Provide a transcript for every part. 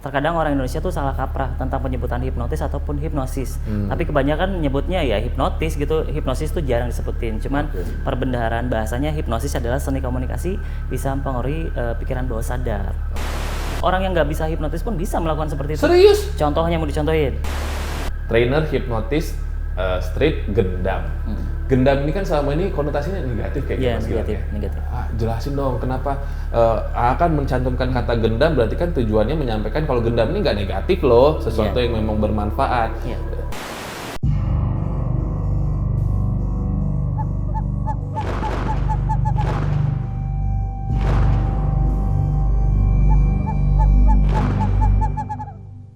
terkadang orang Indonesia tuh salah kaprah tentang penyebutan hipnotis ataupun hipnosis. Tapi kebanyakan nyebutnya ya hipnotis gitu. Hipnosis tuh jarang disebutin. Cuman perbendaharaan bahasanya hipnosis adalah seni komunikasi bisa mempengaruhi pikiran bawah sadar. Orang yang nggak bisa hipnotis pun bisa melakukan seperti itu. Serius? Contohnya mau dicontohin. Trainer hipnotis street gendam. Gendam ini kan selama ini konotasinya negatif kayak Iya, gitu negatif. Jelasin dong kenapa akan mencantumkan kata gendam, berarti kan tujuannya menyampaikan kalau gendam ini nggak negatif loh, sesuatu yang memang bermanfaat. Iya.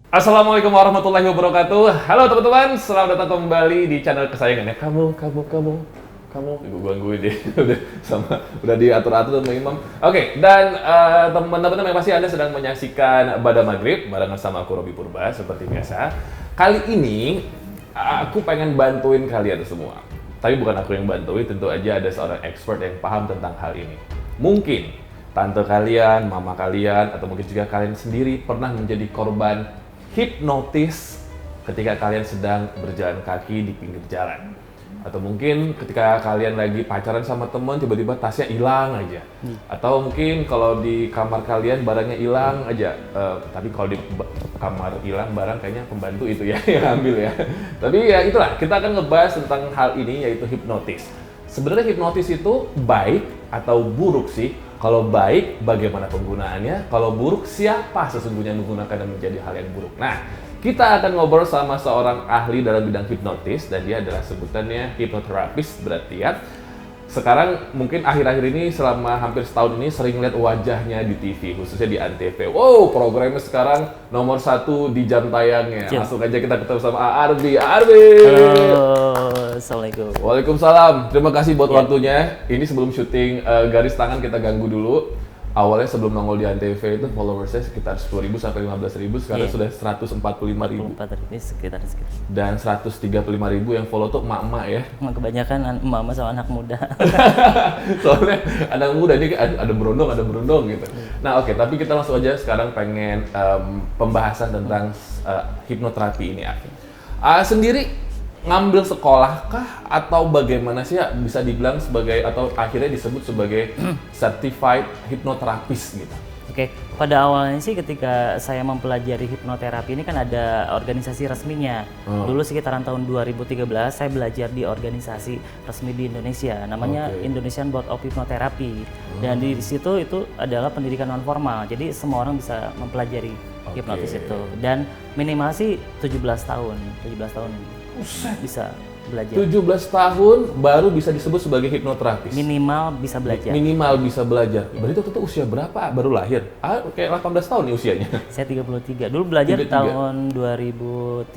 Assalamualaikum warahmatullahi wabarakatuh. Halo teman-teman, selamat datang kembali di channel kesayangannya kamu. Ibu gangguin deh, udah diatur-atur sama Imam. Oke, dan teman-teman yang pasti Anda sedang menyaksikan Bada Maghrib barengan sama aku Robi Purba seperti biasa. Kali ini aku pengen bantuin kalian semua. Tapi bukan aku yang bantuin, tentu aja ada seorang expert yang paham tentang hal ini. Mungkin tante kalian, mama kalian, atau mungkin juga kalian sendiri pernah menjadi korban hipnotis ketika kalian sedang berjalan kaki di pinggir jalan. Atau mungkin ketika kalian lagi pacaran sama temen, tiba-tiba tasnya hilang aja. Atau mungkin kalau di kamar kalian barangnya hilang aja. Tapi kalau di kamar hilang barang kayaknya pembantu itu ya yang ambil ya. Tapi ya itulah, kita akan ngebahas tentang hal ini yaitu hipnotis. Sebenarnya hipnotis itu baik atau buruk sih? Kalau baik, bagaimana penggunaannya? Kalau buruk, siapa sesungguhnya menggunakan dan menjadi hal yang buruk? Nah, kita akan ngobrol sama seorang ahli dalam bidang hipnotis, dan dia adalah sebutannya hipnoterapis berarti ya. Sekarang mungkin akhir-akhir ini selama hampir setahun ini sering lihat wajahnya di TV, khususnya di Antv. Wow, programnya sekarang nomor 1 di jam tayangnya. Langsung aja kita ketemu sama Arbi. Halo, assalamualaikum. Waalaikumsalam. Terima kasih buat waktunya. Ini sebelum syuting garis tangan kita ganggu dulu. Awalnya sebelum nongol di Antv itu followersnya sekitar 10.000 sampai 15.000, sekarang sudah 145.000. Ini sekitar. Dan 135.000 yang follow tuh emak-emak ya. Kebanyakan emak-emak sama anak muda. Soalnya anak muda ini ada berondong gitu. Nah oke, tapi kita langsung aja sekarang pengen pembahasan tentang hipnoterapi ini. Sendiri ngambil sekolah kah atau bagaimana sih ya bisa dibilang sebagai atau akhirnya disebut sebagai certified hypnotherapist gitu? Oke, pada awalnya sih ketika saya mempelajari hipnoterapi ini kan ada organisasi resminya. Dulu sekitaran tahun 2013 saya belajar di organisasi resmi di Indonesia, namanya Indonesian Board of Hypnotherapy. Dan di situ itu adalah pendidikan non formal, jadi semua orang bisa mempelajari hipnotis itu. Dan minimal sih 17 tahun. Bisa belajar. 17 tahun baru bisa disebut sebagai hipnoterapis. Minimal bisa belajar. Berarti waktu itu usia berapa? Baru lahir? Kayak 18 tahun nih usianya. Saya 33. Dulu belajar tahun 2013.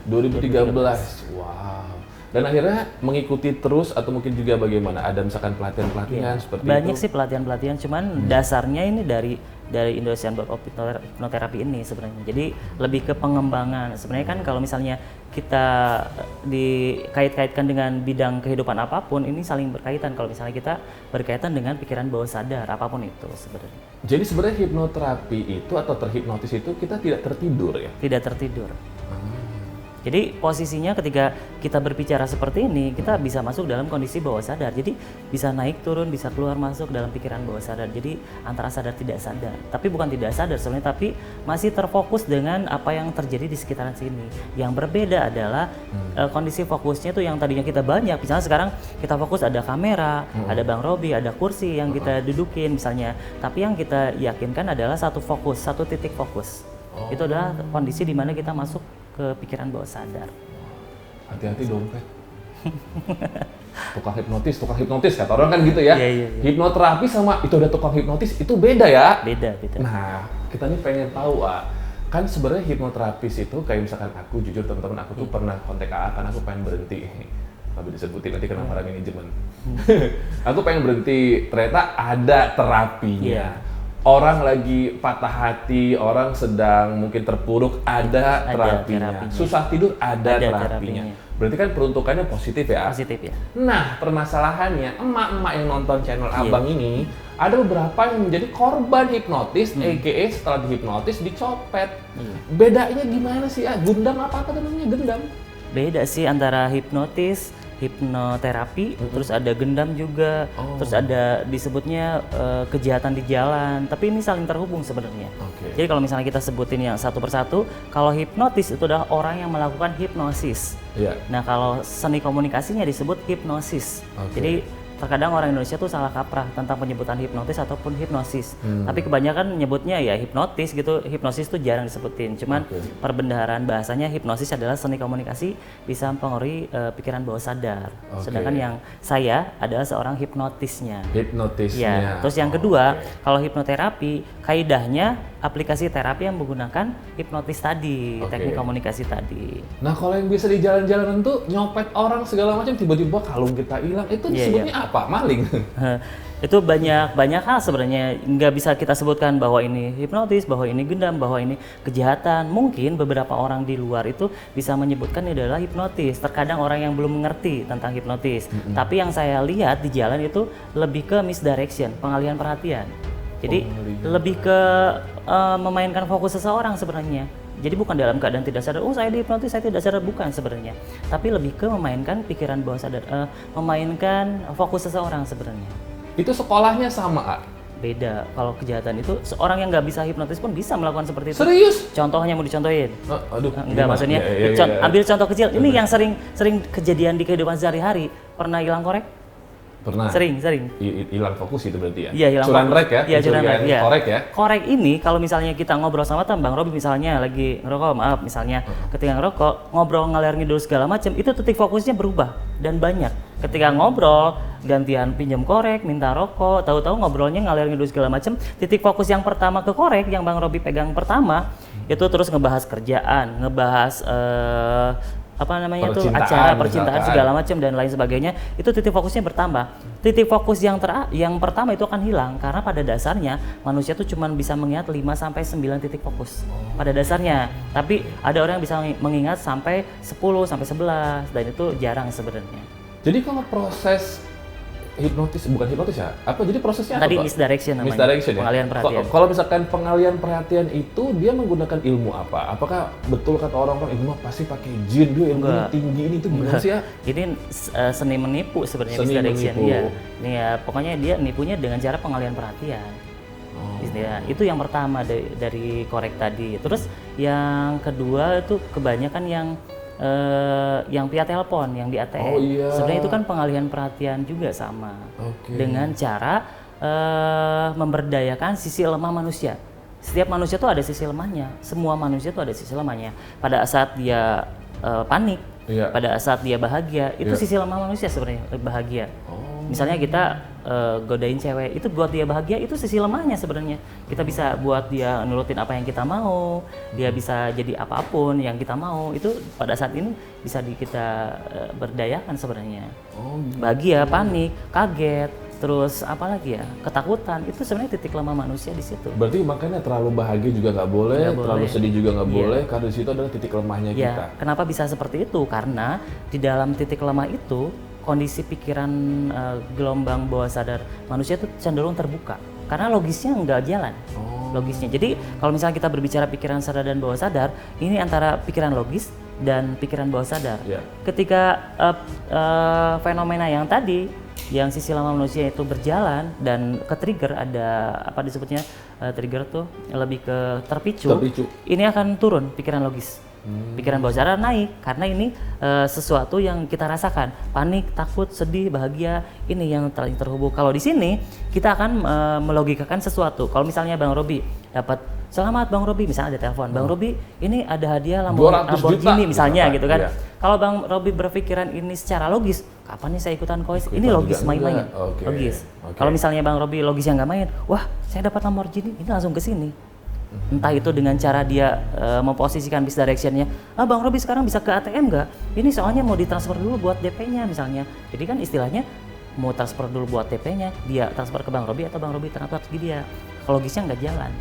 2013. Wow. Dan akhirnya mengikuti terus atau mungkin juga bagaimana? Ada misalkan pelatihan-pelatihan seperti banyak itu? sih pelatihan-pelatihan, cuman dasarnya ini dari Indonesian Board of Hypnotherapy ini sebenarnya. Jadi lebih ke pengembangan. Sebenarnya kan kalau misalnya kita dikait-kaitkan dengan bidang kehidupan apapun, ini saling berkaitan. Kalau misalnya kita berkaitan dengan pikiran bawah sadar, apapun itu sebenarnya. Jadi sebenarnya hipnoterapi itu atau terhipnotis itu kita tidak tertidur ya? Tidak tertidur. Jadi posisinya ketika kita berbicara seperti ini, kita bisa masuk dalam kondisi bawah sadar. Jadi bisa naik turun, bisa keluar masuk dalam pikiran bawah sadar. Jadi antara sadar tidak sadar. Tapi bukan tidak sadar sebenarnya, tapi masih terfokus dengan apa yang terjadi di sekitaran sini. Yang berbeda adalah kondisi fokusnya itu yang tadinya kita banyak. Misalnya sekarang kita fokus ada kamera, ada Bang Robi, ada kursi yang kita dudukin misalnya. Tapi yang kita yakinkan adalah satu fokus, satu titik fokus. Itu adalah kondisi di mana kita masuk ke pikiran bawah sadar. Hati-hati dompet. tukang hipnotis kata orang kan gitu ya. Iya. Hipnoterapi sama itu ada tukang hipnotis itu beda ya. Beda. Nah, kita nih pengen tahu kan sebenarnya hipnoterapis itu kayak misalkan aku jujur teman-teman aku tuh pernah kontak kan aku pengen berhenti. Tapi disebutin nanti kena marah manajemen. Aku pengen berhenti, ternyata ada terapinya. orang lagi patah hati, orang sedang mungkin terpuruk, ada terapinya. Susah tidur, ada terapinya. Berarti kan peruntukannya positif ya? Positif ya. Nah, permasalahannya emak-emak yang nonton channel Abang ini, ada beberapa yang menjadi korban hipnotis, aka setelah dihipnotis dicopet. Bedanya gimana sih? Gundam apa namanya? Gendam? Beda sih antara hipnotis, hipnoterapi, terus ada gendam juga, terus ada disebutnya kejahatan di jalan, tapi ini saling terhubung sebenarnya. Jadi kalau misalnya kita sebutin yang satu persatu, kalau hipnotis itu adalah orang yang melakukan hipnosis. Nah kalau seni komunikasinya disebut hipnosis. Jadi terkadang orang Indonesia tuh salah kaprah tentang penyebutan hipnotis ataupun hipnosis. Tapi kebanyakan nyebutnya ya hipnotis gitu. Hipnosis tuh jarang disebutin. Cuman perbendaharaan bahasanya hipnosis adalah seni komunikasi bisa mempengaruhi pikiran bawah sadar. Sedangkan yang saya adalah seorang hipnotisnya. Ya. Terus yang kedua, kalau hipnoterapi kaidahnya aplikasi terapi yang menggunakan hipnotis tadi, teknik komunikasi tadi. Nah, kalau yang bisa di jalan-jalanan tuh nyopet orang segala macam, tiba-tiba kalung kita hilang, itu disebutnya apa? Maling? Itu banyak hal sebenarnya, nggak bisa kita sebutkan bahwa ini hipnotis, bahwa ini gendam, bahwa ini kejahatan. Mungkin beberapa orang di luar itu bisa menyebutkan ini adalah hipnotis. Terkadang orang yang belum mengerti tentang hipnotis. Tapi yang saya lihat di jalan itu lebih ke misdirection, pengalihan perhatian. Jadi lebih ke memainkan fokus seseorang sebenarnya. Jadi bukan dalam keadaan tidak sadar, saya dihipnotis, saya tidak sadar, bukan sebenarnya. Tapi lebih ke memainkan pikiran bawah sadar, memainkan fokus seseorang sebenarnya. Itu sekolahnya sama, Beda. Kalau kejahatan itu, seorang yang nggak bisa hipnotis pun bisa melakukan seperti itu. Serius? Contohnya mau dicontohin? Enggak, maksudnya, ambil contoh kecil. Ini yang sering kejadian di kehidupan sehari-hari. Pernah hilang korek? Pernah. Sering. Hilang fokus itu berarti ya? Iya, hilang fokus. Curanrek ya? Iya, curanrek. Iya. Korek ya? Korek ini kalau misalnya kita ngobrol sama Bang Robi misalnya lagi ngerokok, misalnya ketika ngerokok, ngobrol ngalir ngidul segala macam, itu titik fokusnya berubah dan banyak. Ketika ngobrol, gantian pinjam korek, minta rokok, tahu-tahu ngobrolnya ngalir ngidul segala macam, titik fokus yang pertama ke korek yang Bang Robi pegang pertama, itu terus ngebahas kerjaan, ngebahas acara percintaan segala macam dan lain sebagainya, itu titik fokusnya bertambah. Titik fokus yang pertama itu akan hilang karena pada dasarnya manusia tuh cuma bisa mengingat 5 sampai 9 titik fokus pada dasarnya. Tapi ada orang yang bisa mengingat sampai 10 sampai 11 dan itu jarang sebenarnya. Jadi kalau proses hipnotis, bukan hipnotis ya? Apa jadi prosesnya tadi apa? Misdirection namanya. Misdirection ya? Pengalihan perhatian. Kalau misalkan pengalihan perhatian itu dia menggunakan ilmu apa? Apakah betul kata orang-orang ilmu pasti pakai jin, dia ilmunya tinggi, ini itu gimana sih ya? Ini seni menipu sebenarnya misdirection. Iya. Ini ya pokoknya dia nipunya dengan cara pengalihan perhatian. Itu yang pertama dari korek tadi. Terus yang kedua itu kebanyakan yang via telepon, yang di ATM. Sebenarnya itu kan pengalihan perhatian juga sama. Dengan cara memberdayakan sisi lemah manusia. Setiap manusia tuh ada sisi lemahnya. Semua manusia tuh ada sisi lemahnya. Pada saat dia panik, pada saat dia bahagia, itu sisi lemah manusia sebenarnya bahagia. Misalnya kita godain cewek, itu buat dia bahagia, itu sisi lemahnya sebenarnya. Kita bisa buat dia nurutin apa yang kita mau, dia bisa jadi apapun yang kita mau, itu pada saat ini bisa kita berdayakan sebenarnya. Bahagia, panik, kaget, terus apa lagi ya, ketakutan, itu sebenarnya titik lemah manusia di situ. Berarti makanya terlalu bahagia juga nggak boleh, terlalu sedih juga nggak boleh, karena di situ adalah titik lemahnya kita. Kenapa bisa seperti itu? Karena di dalam titik lemah itu kondisi pikiran gelombang bawah sadar manusia itu cenderung terbuka karena logisnya nggak jalan. Logisnya. Jadi kalau misalnya kita berbicara pikiran sadar dan bawah sadar, ini antara pikiran logis dan pikiran bawah sadar. Ketika fenomena yang tadi, yang sisi lama manusia itu berjalan dan ke trigger, ada apa disebutnya trigger tuh lebih ke terpicu. Ini akan turun pikiran logis. Pikiran bawah sadar naik karena ini sesuatu yang kita rasakan, panik, takut, sedih, bahagia, ini yang terhubung. Kalau di sini kita akan melogikakan sesuatu. Kalau misalnya Bang Robi dapat, selamat Bang Robi, misalnya ada telepon, Bang Robi ini ada hadiah Lamborghini misalnya gitu kan. Kalau Bang Robi berpikiran ini secara logis, kapan nih saya ikutan kois? Ini logis main-main. Logis. Kalau misalnya Bang Robi logis yang nggak main, wah saya dapat Lamborghini, ini langsung ke sini. Entah itu dengan cara dia memposisikan misdirectionnya, Bang Robi sekarang bisa ke ATM nggak? Ini soalnya mau ditransfer dulu buat DP-nya misalnya. Jadi kan istilahnya mau transfer dulu buat DP-nya, dia transfer ke Bang Robi atau Bang Robi transfer ke dia. logisnya nggak jalan.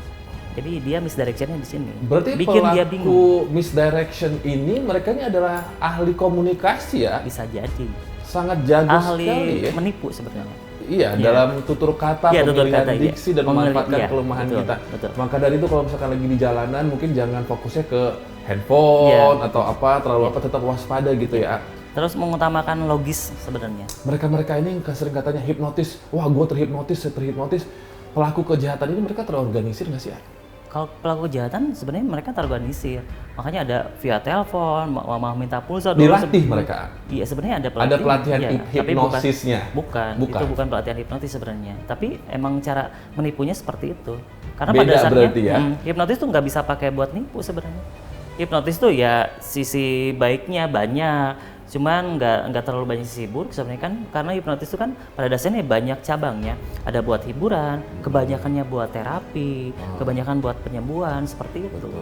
Jadi dia misdirectionnya di sini. Berarti bikin dia bingung. pelaku misdirection ini mereka ini adalah ahli komunikasi ya? Bisa jadi Sangat jago ahli sekali ya? menipu sebenarnya. Iya, dalam tutur kata, Iya, tutur pemilihan kata, iya. diksi dan memanfaatkan Iya, kelemahan betul, kita. betul. Maka dari itu kalau misalkan lagi di jalanan mungkin jangan fokusnya ke handphone Iya. atau apa, terlalu apa, tetap waspada gitu ya. Terus mengutamakan logis sebenarnya. Mereka-mereka ini yang sering katanya hipnotis, wah gue terhipnotis, saya terhipnotis. Pelaku kejahatan ini mereka terorganisir nggak sih ya? Kalau pelaku kejahatan sebenarnya mereka terorganisir. Makanya ada via telepon, mau minta pulsa dulu. Dilatih mereka? Iya, sebenarnya ada Ada pelatihan iya, tapi hipnosisnya? Bukan, itu bukan pelatihan hipnotis sebenarnya. Tapi emang cara menipunya seperti itu. Karena Beda pada dasarnya berarti ya? Hipnotis tuh nggak bisa pakai buat nipu sebenarnya. Hipnotis tuh ya sisi baiknya banyak, cuman nggak terlalu banyak sisi buruk sebenarnya kan, karena hipnotis itu kan pada dasarnya banyak cabangnya. Ada buat hiburan, kebanyakannya buat terapi, kebanyakan buat penyembuhan seperti itu.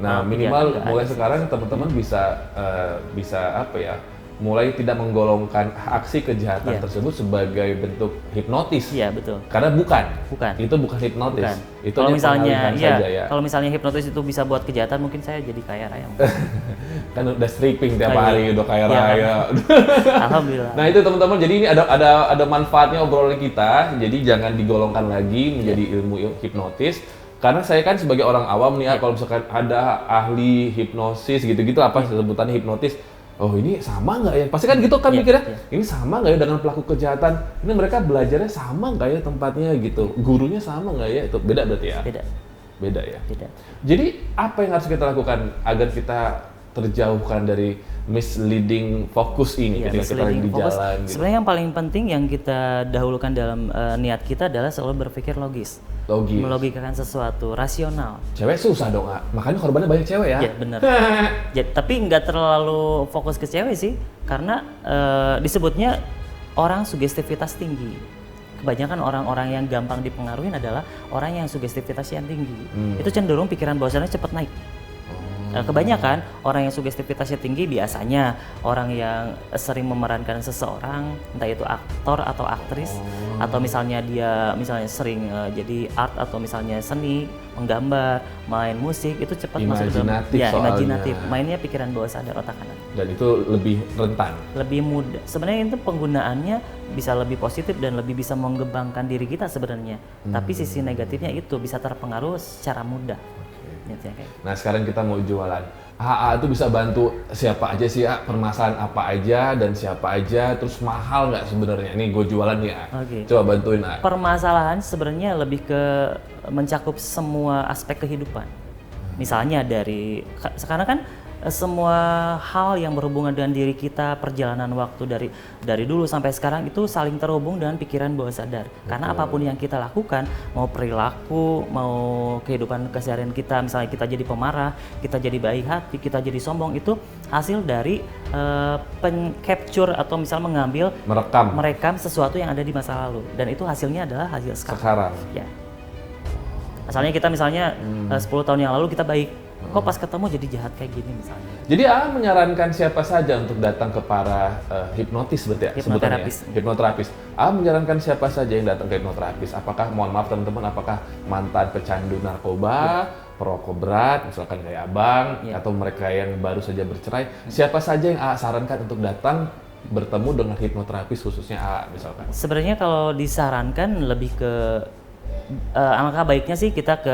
Nah, minimal mulai sekarang teman-teman bisa apa ya? Mulai tidak menggolongkan aksi kejahatan tersebut sebagai bentuk hipnotis. Iya, betul. Karena bukan. Itu bukan hipnotis. bukan. Itu Kalau hanya misalnya pengalihan saja ya. kalau misalnya hipnotis itu bisa buat kejahatan, mungkin saya jadi kaya raya. Kan udah stripping tiap Oh, iya. hari, udah kaya Iya, raya. Alhamdulillah. Nah, itu teman-teman. Jadi ini ada manfaatnya obrolan kita. Jadi jangan digolongkan lagi menjadi ilmu hipnotis. Karena saya kan sebagai orang awam nih ya, kalau misalkan ada ahli hipnosis gitu-gitu apa sebutannya hipnotis, oh ini sama nggak ya? Pasti kan gitu kan mikirnya, ini sama nggak ya dengan pelaku kejahatan? Ini mereka belajarnya sama nggak ya tempatnya gitu? Gurunya sama nggak ya? Itu beda berarti ya? Beda ya? Beda. Jadi apa yang harus kita lakukan agar kita terjauhkan dari misleading fokus ini ketika kita lagi di jalan gitu? Sebenarnya yang paling penting yang kita dahulukan dalam niat kita adalah selalu berpikir logis. Melogikakan sesuatu, rasional. Cewek susah dong, Kak. Makanya korbannya banyak cewek ya? Iya, benar. Tapi nggak terlalu fokus ke cewek sih, karena disebutnya orang sugestivitas tinggi. Kebanyakan orang-orang yang gampang dipengaruhi adalah orang yang sugestivitasnya tinggi. Itu cenderung pikiran bawah sadar cepat naik. Kebanyakan orang yang sugestivitasnya tinggi biasanya orang yang sering memerankan seseorang, entah itu aktor atau aktris, atau misalnya dia sering jadi art atau misalnya seni, menggambar, main musik, itu cepat masuk dalam imajinatif. Mainnya pikiran bawah sadar otak kanan. Dan itu lebih rentan. Lebih mudah. Sebenarnya itu penggunaannya bisa lebih positif dan lebih bisa mengembangkan diri kita sebenarnya. Tapi sisi negatifnya itu bisa terpengaruh secara mudah. Nah sekarang kita mau jualan. AA itu bisa bantu siapa aja sih ya? Permasalahan apa aja dan siapa aja, terus mahal nggak sebenarnya? Ini gue jualan ya. Coba bantuin A. Permasalahan sebenarnya lebih ke mencakup semua aspek kehidupan. Misalnya dari sekarang kan semua hal yang berhubungan dengan diri kita, perjalanan waktu dari dulu sampai sekarang itu saling terhubung dengan pikiran bawah sadar. Karena apapun yang kita lakukan, mau perilaku, mau kehidupan keseharian kita, misalnya kita jadi pemarah, kita jadi baik hati, kita jadi sombong, itu hasil dari capture atau misalnya merekam sesuatu yang ada di masa lalu, dan itu hasilnya adalah hasil sekarang. Ya. Asalnya kita misalnya 10 tahun yang lalu kita baik. Kok pas ketemu jadi jahat kayak gini misalnya. Jadi A menyarankan siapa saja untuk datang ke para hipnotis berarti ya? Hipnoterapis. A menyarankan siapa saja yang datang ke hipnoterapis? Apakah, mohon maaf teman-teman, apakah mantan pecandu narkoba, perokok berat, misalkan kayak abang, atau mereka yang baru saja bercerai? Siapa saja yang A sarankan untuk datang bertemu dengan hipnoterapis khususnya A misalkan? Sebenarnya kalau disarankan lebih ke alangkah baiknya sih kita ke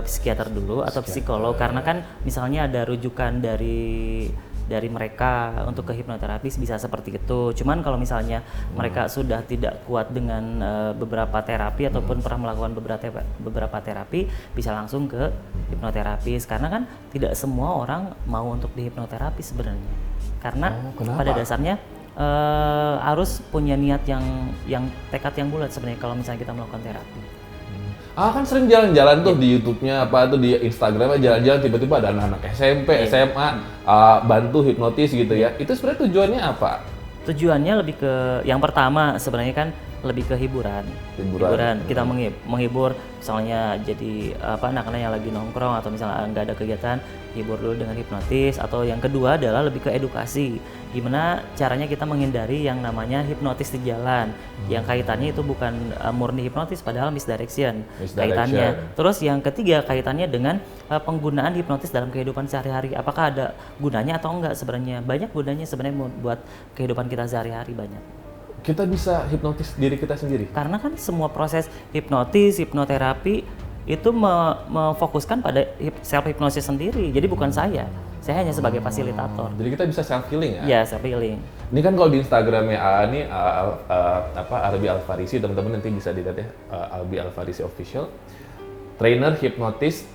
psikiater dulu atau psikolog, karena kan misalnya ada rujukan dari mereka untuk ke hipnoterapis bisa seperti itu. Cuman kalau misalnya mereka sudah tidak kuat dengan beberapa terapi ataupun pernah melakukan beberapa terapi, bisa langsung ke hipnoterapis, karena kan tidak semua orang mau untuk dihipnoterapi sebenarnya. Karena pada dasarnya harus punya niat yang tekad yang bulat sebenarnya kalau misalnya kita melakukan terapi. Kan sering jalan-jalan tuh di YouTube-nya apa tuh di Instagram-nya jalan-jalan tiba-tiba ada anak-anak SMP, SMA bantu hipnotis gitu ya. Itu sebenarnya tujuannya apa? Tujuannya lebih ke yang pertama sebenarnya kan lebih ke hiburan. Kita menghibur, misalnya jadi anak-anak yang lagi nongkrong atau misalnya nggak ada kegiatan, hibur dulu dengan hipnotis. Atau yang kedua adalah lebih ke edukasi, gimana caranya kita menghindari yang namanya hipnotis di jalan, yang kaitannya itu bukan murni hipnotis padahal misdirection kaitannya. Terus yang ketiga kaitannya dengan penggunaan hipnotis dalam kehidupan sehari-hari, apakah ada gunanya atau enggak. Sebenarnya banyak gunanya sebenarnya buat kehidupan kita sehari-hari, banyak. Kita bisa hipnotis diri kita sendiri? Karena kan semua proses hipnotis, hipnoterapi itu memfokuskan pada self hipnosis sendiri. Jadi bukan saya hanya sebagai fasilitator. Jadi kita bisa self healing ya? Iya, self healing. Ini kan kalau di Instagramnya ini Albi Alfarisi, teman-teman nanti bisa dilihat ya, Albi Alfarisi official, trainer hipnotis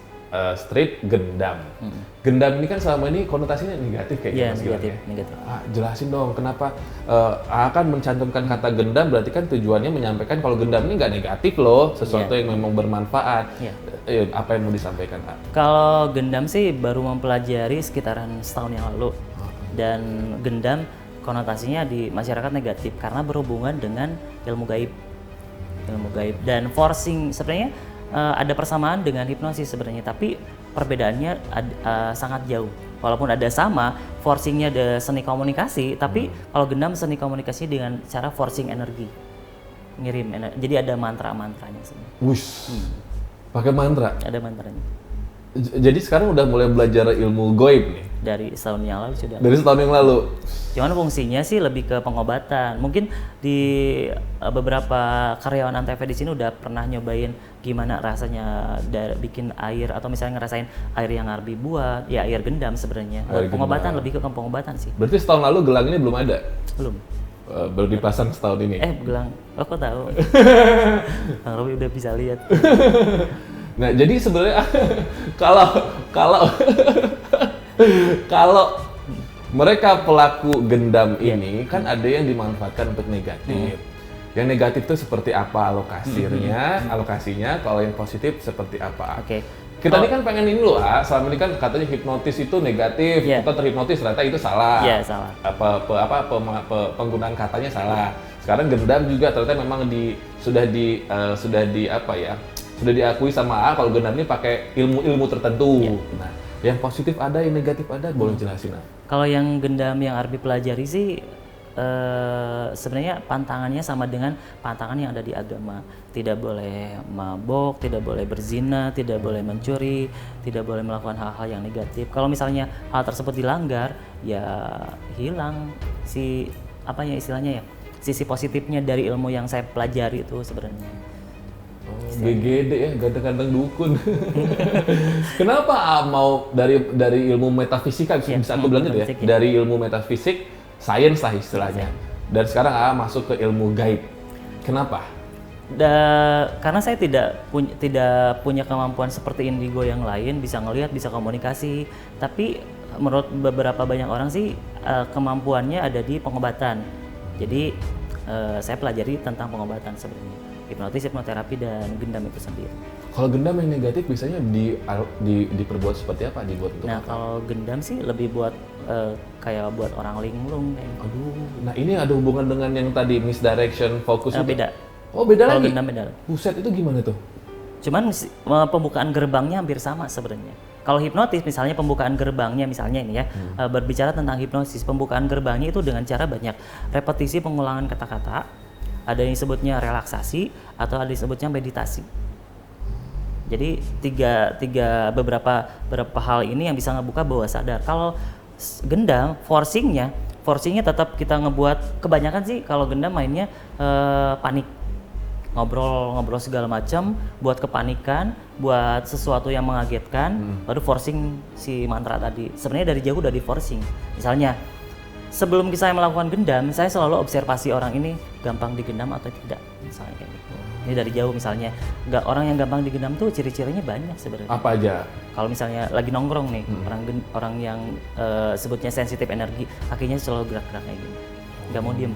street gendam. Gendam ini kan selama ini konotasinya negatif kayak gitu. Iya, negatif. Jelasin dong kenapa akan mencantumkan kata gendam, berarti kan tujuannya menyampaikan kalau gendam ini nggak negatif loh, sesuatu yang memang bermanfaat. Apa yang mau disampaikan, Kak? Kalau gendam sih baru mempelajari sekitaran setahun yang lalu. Dan gendam konotasinya di masyarakat negatif karena berhubungan dengan ilmu gaib. Dan forcing sebenarnya ada persamaan dengan hipnosis sebenarnya, tapi perbedaannya sangat jauh. Walaupun ada sama, forcingnya ada seni komunikasi, tapi kalau gendam seni komunikasi dengan cara forcing energi, ngirim energi. Jadi ada mantra-mantranya sebenarnya. Pakai mantra? Ada mantranya. Jadi sekarang udah mulai belajar ilmu goib nih? Dari setahun yang lalu sudah. Dari setahun yang lalu? Cuman fungsinya sih lebih ke pengobatan. Mungkin di beberapa karyawan Antv di sini udah pernah nyobain gimana rasanya bikin air, atau misalnya ngerasain air yang Arbi buat, ya air gendam sebenarnya. Pengobatan, lebih ke pengobatan sih. Berarti setahun lalu gelang ini belum ada? Belum. Baru dipasang setahun ini? Gelang, kok tahu? Bang Robi udah bisa lihat. Nah, jadi sebenarnya kalau mereka pelaku gendam ini kan ada yang dimanfaatkan untuk negatif. Yang negatif itu seperti apa alokasinya, kalau yang positif seperti apa. Kita ini kan pengen ini loh, selama ini kan katanya hipnotis itu negatif, kita terhipnotis, ternyata itu salah. Salah. Penggunaan katanya salah. Sekarang gendam juga ternyata memang sudah diakui sama kalau gendam ini pakai ilmu tertentu. Nah, yang positif ada, yang negatif ada, boleh jelasin? Kalau yang gendam yang Arbi pelajari sih sebenarnya pantangannya sama dengan pantangan yang ada di agama. Tidak boleh mabok, tidak boleh berzina, tidak boleh mencuri, tidak boleh melakukan hal-hal yang negatif. Kalau misalnya hal tersebut dilanggar, ya hilang istilahnya sisi positifnya dari ilmu yang saya pelajari itu sebenarnya. GGD ya, ganteng-ganteng dukun. Kenapa mau dari ilmu metafisika, bisa aku bilang gitu ya, dari ilmu metafisik, sains lah istilahnya, dan sekarang masuk ke ilmu gaib. Kenapa? Karena saya tidak punya kemampuan seperti indigo yang lain, bisa ngelihat, bisa komunikasi. Tapi menurut beberapa banyak orang sih kemampuannya ada di pengobatan. Jadi saya pelajari tentang pengobatan sebenarnya, hipnotis, hipnoterapi, dan gendam itu sendiri. Kalau gendam yang negatif biasanya diperbuat seperti apa? Dibuat untuk apa? Kalau gendam sih lebih buat kayak buat orang linglung kayak. Nah ini ada hubungan dengan yang tadi misdirection, fokus itu? Beda. Oh beda lagi? Kalau gendam beda. Buset, itu gimana tuh? Cuman pembukaan gerbangnya hampir sama sebenarnya. Kalau hipnotis misalnya pembukaan gerbangnya misalnya ini ya, berbicara tentang hipnosis, pembukaan gerbangnya itu dengan cara banyak repetisi pengulangan kata-kata, ada yang disebutnya relaksasi atau ada yang disebutnya meditasi. Jadi beberapa hal ini yang bisa ngebuka bawah sadar. Kalau gendam forcingnya tetap kita ngebuat, kebanyakan sih kalau gendam mainnya panik, ngobrol segala macam, buat kepanikan, buat sesuatu yang mengagetkan, baru forcing si mantra tadi. Sebenarnya dari jauh udah di forcing. Misalnya sebelum saya melakukan gendam, saya selalu observasi orang ini gampang digendam atau tidak, misalnya kayak gitu. Ini dari jauh misalnya, orang yang gampang digendam tuh ciri-cirinya banyak sebenarnya. Apa aja? Kalau misalnya lagi nongkrong nih, orang yang sebutnya sensitif energi, kakinya selalu gerak-gerak kayak gini, nggak mau diem.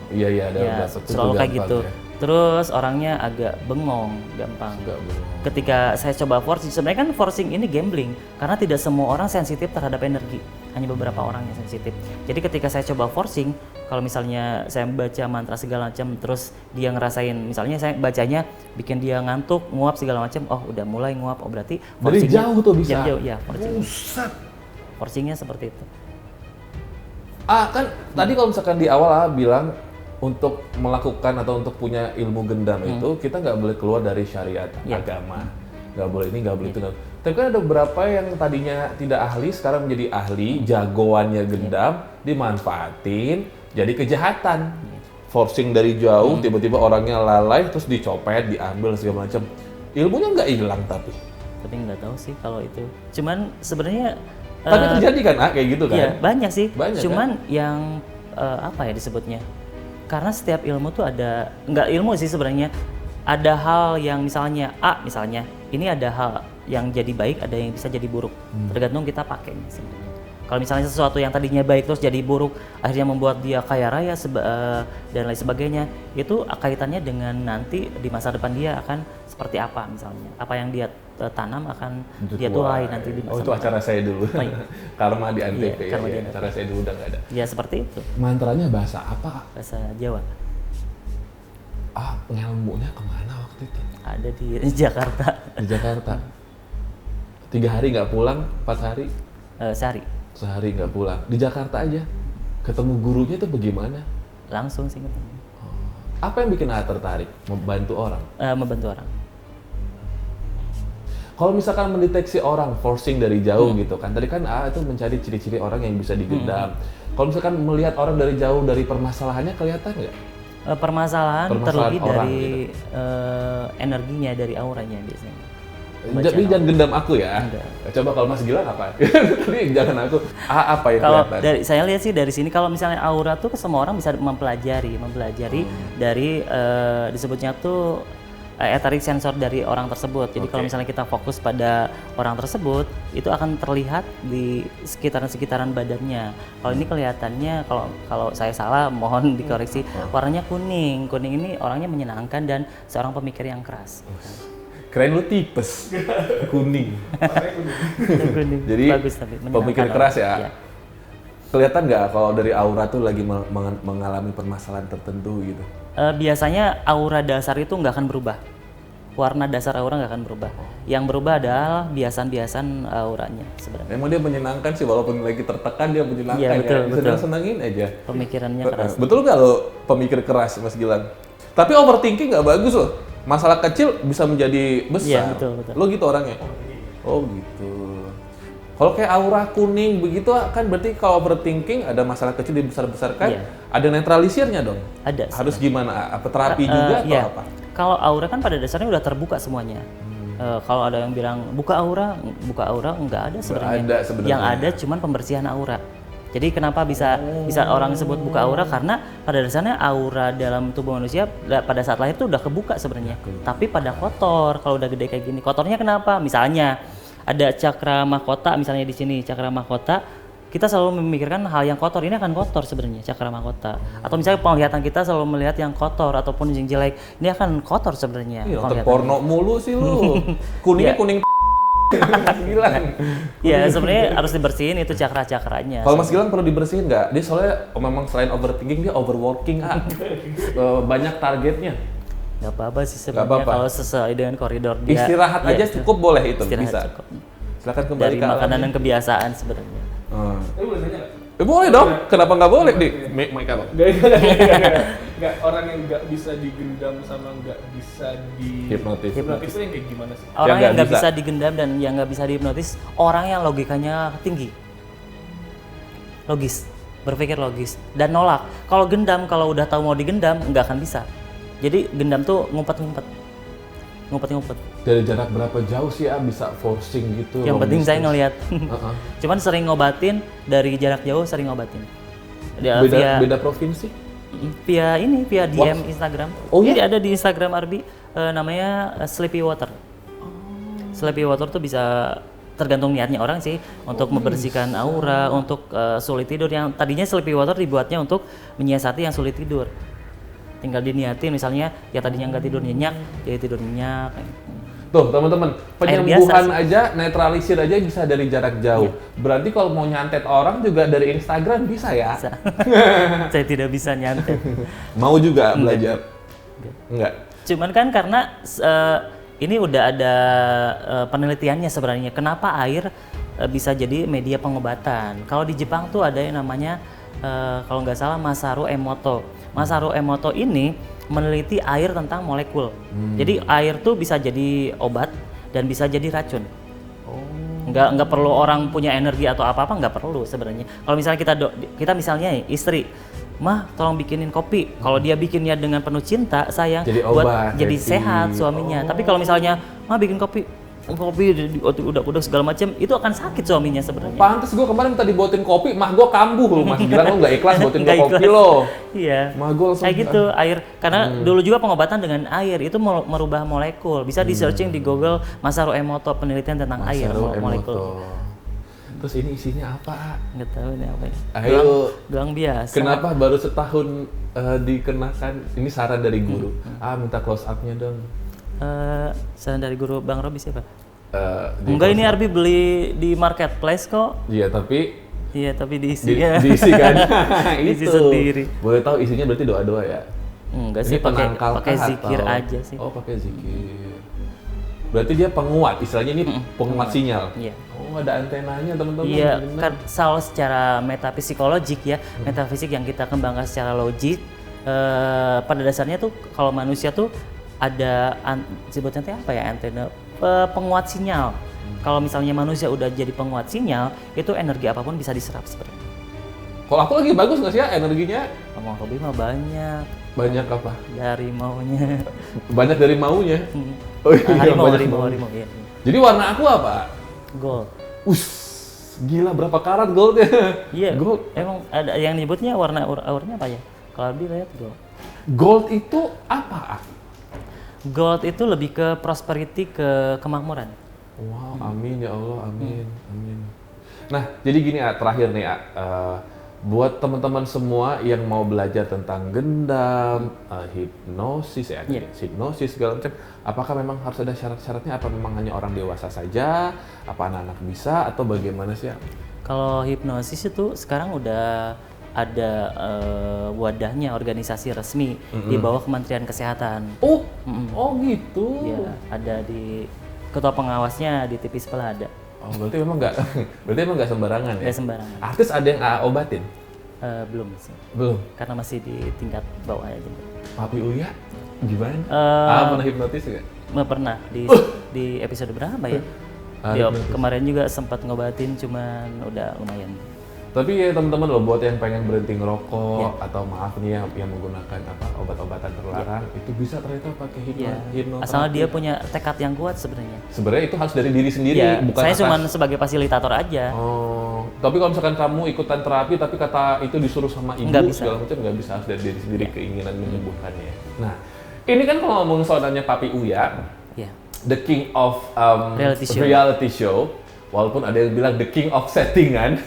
Iya ada Ya, beberapa tuh selalu kayak gampang gitu. ya. Terus orangnya agak bengong, gampang. Nggak boleh. Ketika saya coba forcing, sebenarnya kan forcing ini gambling karena tidak semua orang sensitif terhadap energi, hanya beberapa orang yang sensitif. Jadi ketika saya coba forcing, kalau misalnya saya baca mantra segala macam, terus dia ngerasain, misalnya saya bacanya bikin dia ngantuk, nguap segala macam, oh udah mulai nguap, oh berarti Dari forcingnya jauh tuh bisa. jauh, ya forcing. Buset. Forcingnya seperti itu. Kan tadi kalau misalkan di awal bilang untuk melakukan atau untuk punya ilmu gendam itu kita nggak boleh keluar dari syariat Iya. agama, nggak boleh ini, nggak boleh itu. Tapi kan ada beberapa yang tadinya tidak ahli sekarang menjadi ahli, jagoannya gendam dimanfaatin jadi kejahatan. Forcing dari jauh, tiba-tiba orangnya lalai terus dicopet, diambil segala macam. Ilmunya nggak hilang tapi Nggak tahu sih kalau itu. Cuman sebenarnya terjadi kan kayak gitu kan? iya, banyak sih. Banyak, Cuman yang apa ya disebutnya? Karena setiap ilmu tuh ada, nggak ilmu sih sebenarnya. Ada hal yang misalnya misalnya ini ada hal yang jadi baik, ada yang bisa jadi buruk. Tergantung kita pakainya sebenarnya. Kalau misalnya sesuatu yang tadinya baik terus jadi buruk, akhirnya membuat dia kaya raya dan lain sebagainya, itu kaitannya dengan nanti di masa depan dia akan seperti apa misalnya. Apa yang dia tanam akan dia tuai nanti di masa itu depan. acara saya dulu. Oh, iya. Karma di Antv Iya, Karma di Antv. acara saya dulu udah nggak ada. Ya seperti itu, Mantranya bahasa apa? bahasa Jawa. Ngelmunya kemana waktu itu? Ada di Jakarta. Di Jakarta. 3 hari nggak pulang, 4 hari, Sehari. sehari nggak pulang. Di Jakarta aja. Ketemu gurunya itu bagaimana? Langsung sih ketemu. Apa yang bikin tertarik membantu orang? Membantu orang. Kalau misalkan mendeteksi orang forcing dari jauh gitu kan, tadi kan itu mencari ciri-ciri orang yang bisa digendam. Kalau misalkan melihat orang dari jauh dari permasalahannya kelihatan nggak? Permasalahan terlebih orang dari energinya, dari auranya biasanya. Jadi jangan gendam aku ya. Enggak. Coba kalau Mas Gilang apa? Tadi jangan aku. Apa yang Kalau kelihatan? dari saya lihat sih dari sini, kalau misalnya aura tuh semua orang bisa mempelajari dari disebutnya tuh etheric sensor dari orang tersebut. Jadi kalau misalnya kita fokus pada orang tersebut, itu akan terlihat di sekitaran badannya. Kalau ini kelihatannya, kalau saya salah mohon dikoreksi, warnanya kuning. Kuning ini orangnya menyenangkan dan seorang pemikir yang keras. Keren lu tipes. Kuning. Kuning. Jadi Bagus, tapi menyenangkan pemikir orang. keras ya. Iya. Kelihatan nggak kalau dari aura tuh lagi mengalami permasalahan tertentu gitu? Biasanya aura dasar itu nggak akan berubah. Warna dasar aura nggak akan berubah. Yang berubah adalah biasan-biasan auranya sebenarnya. Emang dia menyenangkan sih, walaupun lagi tertekan dia menyenangkan. Iya, betul, ya. betul. Senangin aja. Pemikirannya keras. Betul nggak lo pemikir keras Mas Gilang? Tapi overthinking nggak bagus loh. Masalah kecil bisa menjadi besar. Iya, betul. Lo gitu orangnya? Oh gitu. Kalau kayak aura kuning begitu kan berarti kalau overthinking ada masalah kecil dibesar-besarkan, Iya. ada netralisirnya dong. Ada. Harus gimana? Apa terapi juga atau Iya. apa? Kalau aura kan pada dasarnya udah terbuka semuanya. Kalau ada yang bilang buka aura nggak ada sebenarnya. ada sebenarnya. Yang ada cuman pembersihan aura. Jadi kenapa bisa orang sebut buka aura, karena pada dasarnya aura dalam tubuh manusia pada saat lahir itu udah kebuka sebenarnya. Tapi pada kotor, kalau udah gede kayak gini. Kotornya kenapa? Misalnya ada cakra mahkota, misalnya di sini cakra mahkota, kita selalu memikirkan hal yang kotor, ini akan kotor sebenarnya cakra mahkota. Atau misalnya penglihatan kita selalu melihat yang kotor ataupun yang jelek, ini akan kotor sebenarnya. Iya, nonton penglihatan. porno mulu sih lu. Kuningnya Iya. kuning Mas Gilang. Ya sebenarnya harus dibersihin itu cakra-cakranya. Kalau Mas Gilang perlu dibersihin nggak? Dia soalnya memang selain overthinking dia overworking banyak targetnya. Nggak apa-apa sih Nggak sebenarnya apa-apa. kalau sesuai dengan koridor dia. Istirahat Iya, aja cukup boleh itu istirahat bisa. cukup. Silakan kembali Dari ke alam. makanan dan kebiasaan sebenarnya. Boleh nanya nggak? Boleh dong. Kenapa nggak boleh di make up? Nggak, orang yang nggak bisa digendam sama nggak bisa di Hipnotis. hipnotis itu yang kayak gimana sih? Orang yang nggak bisa. bisa digendam dan yang nggak bisa dihipnotis, orang yang logikanya tinggi, logis, berpikir logis dan nolak. Kalau gendam, kalau udah tahu mau digendam, nggak akan bisa. Jadi gendam tuh ngumpet-ngumpet. Dari jarak berapa jauh sih bisa forcing gitu? Yang long penting saya distance? ngelihat. Heeh. Cuman sering ngobatin dari jarak jauh, sering ngobatin. Dia Beda provinsi? via DM Instagram. Oh, iya? Jadi ada di Instagram Arbi, namanya Sleepy Water. Sleepy Water tuh bisa tergantung niatnya orang sih, untuk membersihkan aura, untuk sulit tidur. Yang tadinya Sleepy Water dibuatnya untuk menyiasati yang sulit tidur. tinggal diniatin misalnya ya tadinya nggak tidur nyenyak jadi tidur nyenyak. Tuh teman-teman, Air penyembuhan biasa aja, netralisir aja bisa dari jarak jauh. Berarti kalau mau nyantet orang juga dari Instagram bisa ya? Bisa. Saya tidak bisa nyantet. Mau juga belajar? Enggak. Cuman kan karena ini udah ada penelitiannya sebenarnya kenapa air bisa jadi media pengobatan. Kalau di Jepang tuh ada yang namanya kalau nggak salah Masaru Emoto. Masaru Emoto ini meneliti air tentang molekul. Jadi air tuh bisa jadi obat dan bisa jadi racun. Nggak perlu orang punya energi atau apa-apa, nggak perlu sebenarnya. Kalau misalnya kita misalnya istri, mah tolong bikinin kopi. Kalau dia bikinnya dengan penuh cinta, sayang, Jadi buat obat, jadi happy. sehat suaminya. Tapi kalau misalnya mah bikin kopi udah segala macam, itu akan sakit suaminya sebenarnya. Pantes gue kemarin minta dibuatin kopi, mah gue kambuh loh, Mas Gilang lo nggak ikhlas buatin gue Nggak kopi ikhlas. lo. Iya. Mah gue langsung Kayak gitu air karena dulu juga pengobatan dengan air itu merubah molekul. Bisa di searching di Google Masaru Emoto penelitian tentang air Masaru molekul. Emoto. Terus ini isinya apa? Nggak tahu ini apa ya. Ayo. Gelang biasa. Kenapa baru setahun dikenakan? Ini saran dari guru. Minta close up-nya dong. Saran dari guru Bang Robi siapa? Di Enggak, ini close up. Arbi beli di marketplace kok. Iya, tapi Iya, tapi diisi ya. diisi kan. Diisi Itu. sendiri. Boleh tahu isinya berarti doa-doa ya? Enggak Ini sih, penangkal pakai kah zikir atau- aja sih. Oh, pakai zikir. Berarti dia penguat, istilahnya ini penguat sinyal. Iya. Oh, ada antenanya teman-teman. Iya, Benar. kan soal secara metafisikologik ya, metafisik yang kita kembangkan secara logik. Pada dasarnya tuh kalau manusia tuh ada sebutnya teh apa ya, antena penguat sinyal. Kalau misalnya manusia udah jadi penguat sinyal, itu energi apapun bisa diserap sebenarnya. Kalau aku lagi bagus nggak sih ya energinya? Ngomong Robi mah banyak Banyak apa? dari maunya. Banyak dari maunya. Oh iya, Harimau, banyak harimau, maunya. harimau, iya. Jadi warna aku apa? Gold. Gila berapa karat goldnya? Iya, Gold. emang ada yang nyebutnya warna-warnanya apa ya? Kalau Arbi lihat gold. Gold itu apa? Gold itu lebih ke prosperity, ke kemakmuran. Wow, amin ya Allah, amin, amin. Nah, jadi gini terakhir nih buat teman-teman semua yang mau belajar tentang gendam, hipnosis ya, Iya. hipnosis segala macam, apakah memang harus ada syarat-syaratnya? Apa memang hanya orang dewasa saja? Apa anak-anak bisa? Atau bagaimana sih? Kalau hipnosis itu sekarang udah ada wadahnya, organisasi resmi di bawah Kementerian Kesehatan. Oh, oh gitu. Ya, ada di ketua pengawasnya di TV sebelah ada. Oh, berarti memang nggak sembarangan ya? Nggak sembarangan. Artis ada yang obatin? Belum sih, Belum. karena masih di tingkat bawah aja. Papi Uya gimana? Pernah hipnotis nggak? Pernah di episode berapa ya? Hipnotis. Kemarin juga sempat ngobatin, cuman udah lumayan. Tapi ya teman-teman loh, buat yang pengen berhenti ngerokok atau maaf nih yang menggunakan obat-obatan terlarang, itu bisa ternyata pakai hipnoterapi. Asal dia punya tekad yang kuat sebenarnya. Sebenarnya itu harus dari diri sendiri, Ya, bukan saya atas. cuma sebagai fasilitator aja. Oh, tapi kalau misalkan kamu ikutan terapi tapi kata itu disuruh sama ibu Nggak bisa. segala macam, nggak bisa, harus dari diri sendiri keinginan menyembuhkannya. Nah, ini kan kalau ngomong soalnya Papi Uya, Ya. the king of Reality show, show. walaupun ada yang bilang the king of settingan.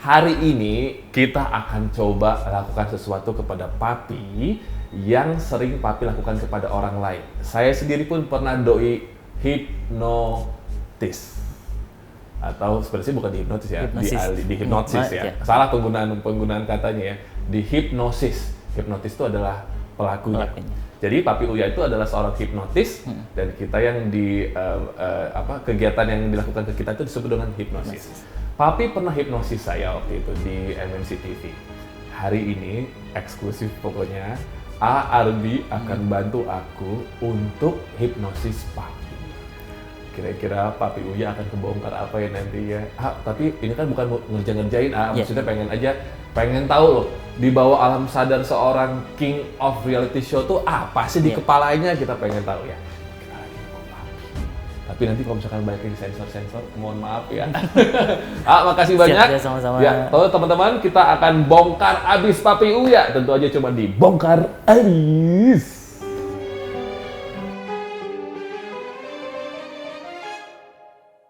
Hari ini kita akan coba lakukan sesuatu kepada Papi yang sering Papi lakukan kepada orang lain. Saya sendiri pun pernah doi hipnotis. Atau sebenarnya bukan di hipnotis ya, di hipnosis ya. Ya. Salah penggunaan katanya ya. Di hipnosis. Hipnotis itu adalah pelakunya. Jadi Papi Uya itu adalah seorang hipnotis dan kita yang di kegiatan yang dilakukan ke kita itu disebut dengan hipnosis. Papi pernah hipnosis saya waktu itu di MNC TV. Hari ini eksklusif pokoknya Arbi akan bantu aku untuk hipnosis Papi. Kira-kira Papi Uya akan kebongkar apa ya nanti ya? Tapi ini kan bukan ngerjain, maksudnya pengen tahu loh di bawah alam sadar seorang king of reality show tuh apa sih di kepalanya, kita pengen tahu ya. Kita lagi nunggu Papi. Tapi nanti kalau misalkan banyak yang sensor, mohon maaf ya. Makasih banyak. Siap, sama-sama. Ya, kalau teman-teman kita akan bongkar abis Papi Uya, tentu aja cuma di Bongkar Abis.